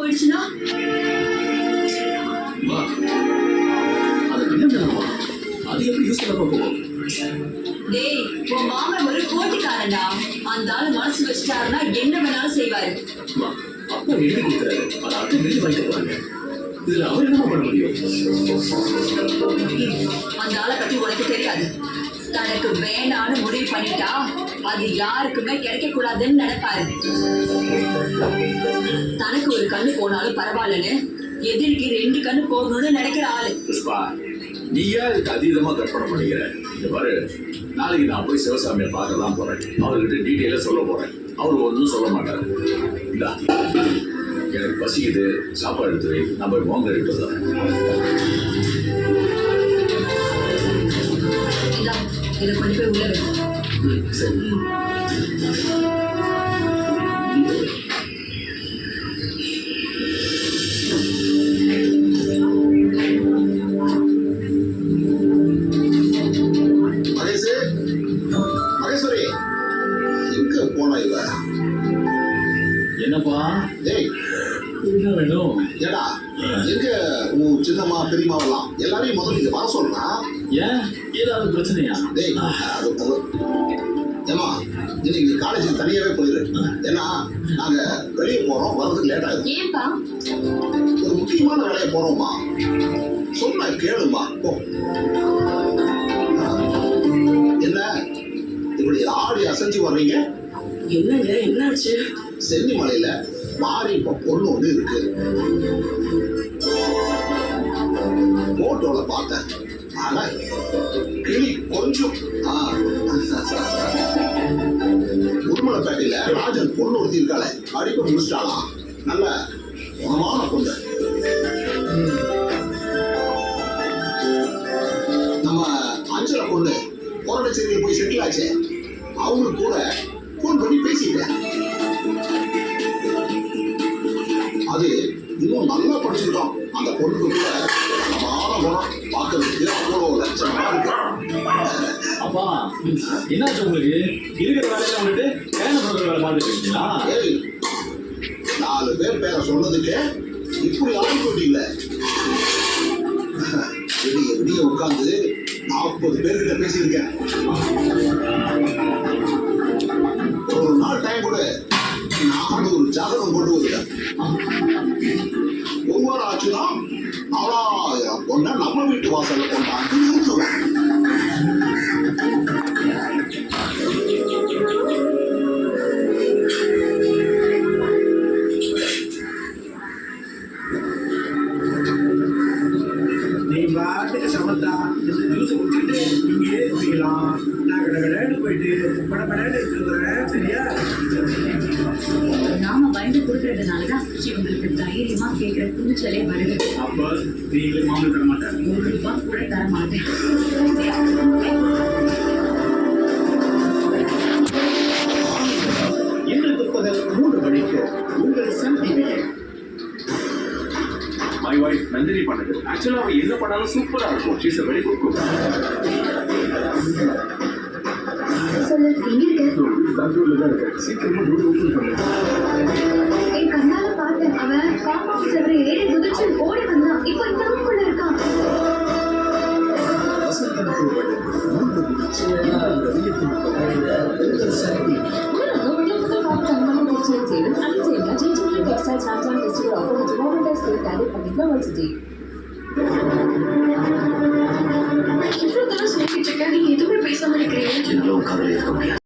போயிடுச்சுன்னா அது எப்படி யூஸ் பண்ண போகும்? டேய், உன் மாமன் ஒரு போட்டிக்காரன்டா. அந்த ஆளு மனசு வச்சுட்டாருன்னா என்ன வேணாலும் செய்வாரு. அப்பா எழுதி கொடுக்குறாரு, அதை அடுத்து எழுதி வாங்கிட்டு போறாங்க. இதுல அவர் என்ன பண்ண முடியும்? அந்த ஆளை பத்தி உனக்கு தெரியாது. தனக்கு வேண்டான்னு முடிவு பண்ணிட்டா அது யாருக்குமே கிடைக்க கூடாதுன்னு நினைப்பாரு. தனக்கு ஒரு கண்ணு போனாலும் பரவாயில்லன்னு எதிரிக்கு 2 கண்ணு போகணும்னு நினைக்கிற ஆளு. புஷ்பா, நீயா இதுக்கு அதீதமா கற்பனை பண்ணிக்கிற. இந்த பாரு, நாளைக்கு நான் போய் சிவசாமியை பார்க்கலாம் போறேன். அவர்கிட்ட டீட்டெயிலா சொல்ல போறேன். அவர் ஒன்றும் சொல்ல மாட்டாரு. இந்தா, எனக்கு பசிக்குது, சாப்பாடு எடுத்து வை, நான் போய் மோங்க எடுத்து வரேன். இதை கொண்டு போய் உள்ள வை. சரி. என்னப்பா? டேய், என்ன வேணும்? ஏடா, எங்க உன் சின்னம்மா பெரியம்மாவெல்லாம் எல்லாரையும் முதல்ல இங்க வர சொல்றா. ஏன், ஏதாவது பிரச்சனையா? டேய், ஏமா இன்னைக்கு காலேஜுக்கு தனியாவே போயிரு. ஏன்னா நாங்க வெளியே போறோம், வர்றதுக்கு லேட் ஆகுது. ஏன்பா? ஒரு முக்கியமான வேலையை போறோம்மா. சொன்ன கேளுமா. போ. என்ன இப்படி ஆடி அசைஞ்சு வர்றீங்க? என்னங்க, என்னாச்சு? சென்னிமலையில மாறி பொண்ணு ஒண்ணு இருக்கு. போட்டோல பார்த்தேன். ஆனா கிளி கொஞ்சம் உடுமலைப்பேட்டையில ராஜன் பொண்ணு ஒருத்தி இருக்காளே, படிப்பு முடிச்சிட்டாலாம். நல்ல குணமான பொண்ணு. நம்ம அஞ்சல பொண்ணு கோரடச்சேரியில் போய் செட்டில் ஆச்சு. அவங்க கூட போன் பண்ணி பேசிட்டேன். அது இன்னும் நல்லா படிச்சிருக்கோம். அந்த பொண்ணுக்கு கூட நலமான குணம், பார்க்கறதுக்கு அவ்வளோ லட்சணமா இருக்கு. அப்பா, என்னாச்சு உங்களுக்கு? இருக்கிற வேலையில வந்துட்டு பேன சொல்ற வேலை பார்த்துட்டு இருக்கீங்களா? ஏய், 4 பேர் பேரை சொன்னதுக்கு இப்படி ஆகி போட்டீங்களே. விடிய விடிய உட்காந்து 40 பேர்கிட்ட பேசியிருக்கேன். ஒரு நாள் டைம் கூட நான் ஒரு ஜாதகம் கொண்டு வருவேன். ஒவ்வொரு ஆச்சுதான் 4000 பொண்ணை நம்ம வீட்டு வாசல்ல கொண்டாந்து நிறுத்துவேன். நீ பாட்டுக்கு சமத்தா இந்த ஜூஸ் குடிச்சிட்டு இங்கே குடிக்கலாம். நான் கடை போயிட்டு படப்படாட்டு இருக்கிறேன். சரியா? நாம பயந்து கொடுக்கறதுனாலதான் இவங்களுக்கு தைரியமா கேட்கிற துணிச்சலே வருது. அப்ப நீங்களே மாமூல் தர மாட்டாங்க. ₹1 கூட தர மாட்டேன். இன்று பிற்பகல் 3 மணிக்கு உங்கள் சன் டிவியில். My wife நந்தினி பண்ணது. ஆக்சுவலா அவ என்ன பண்ணாலும் சூப்பரா இருக்கும். She's a very good cook. சொல்லு, எங்க இருக்க? பெங்களூர்ல தான் இருக்கு. சீக்கிரமா டோர் ஓபன் பண்ணு. என் கண்ணால பார்த்தேன். அவன் காம்பவுண்ட் செவரை ஏறி குதிச்சு ஓடி வந்தான். இப்போ இந்த ரூம்குள்ள இருக்கான். வசந்தம் கூறுவது 3 நிச்சயமான ரவியத்தின் பகுதியில் உங்கள் சன் டிவி. இவ்வளவு தூரம் சொல்லிட்டு இருக்க, நீ எதுவுமே பேசாம இருக்கிறீங்க. என்னால உட்கார்ந்து இருக்க முடியாது.